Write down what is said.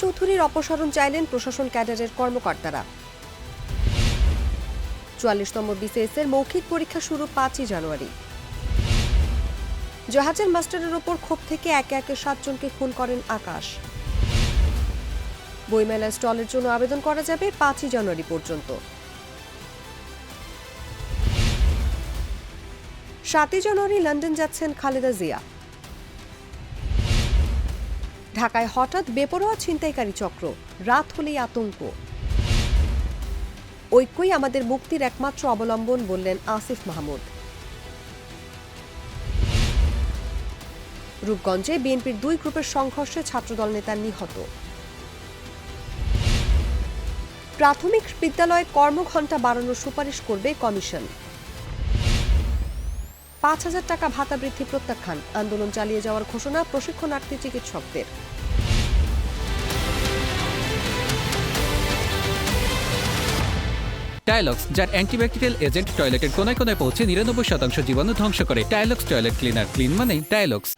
চৌধুরীর অপসারণ চাইলেন প্রশাসন ক্যাডারের কর্মকর্তারা। ৪৪তম বিসিএস এর মৌখিক পরীক্ষা শুরু ৫ই জানুয়ারি। জাহাজের মাস্টারের ওপর ক্ষোভ থেকে একে একে ৭ জনকে খুন করেন আকাশ। বইমেলা স্টলের জন্য আবেদন করা যাবে ৫ই জানুয়ারি পর্যন্ত। ৭ই জানুয়ারি লন্ডন যাচ্ছেন খালেদা জিয়া। ঢাকায় হঠাৎ বেপরোয়া ছিনতাইকারী চক্র, রাত হলেই আতঙ্ক। ঐক্যই আমাদের মুক্তির একমাত্র অবলম্বন বললেন আসিফ মাহমুদ। রূপগঞ্জে বিএনপির ২ গ্রুপের সংঘর্ষে ছাত্রদল নেতা নিহত। প্রাথমিক বিদ্যালয়ে কর্মঘণ্টা বাড়ানোর সুপারিশ করবে কমিশন। ৫,০০০ টাকা ভাতা বৃদ্ধি প্রত্যাখ্যান, আন্দোলন চালিয়ে যাওয়ার ঘোষণা প্রশিক্ষণার্থী চিকিৎসকদের। টাইলক্স, যার অ্যান্টিব্যাকটেরিয়াল এজেন্ট টয়লেটের কোনায় কোনায় পৌঁছে ৯৯% জীবাণু ধ্বংস করে। টাইলক্স টয়লেট ক্লিনার, ক্লিন মানেই টাইলক্স।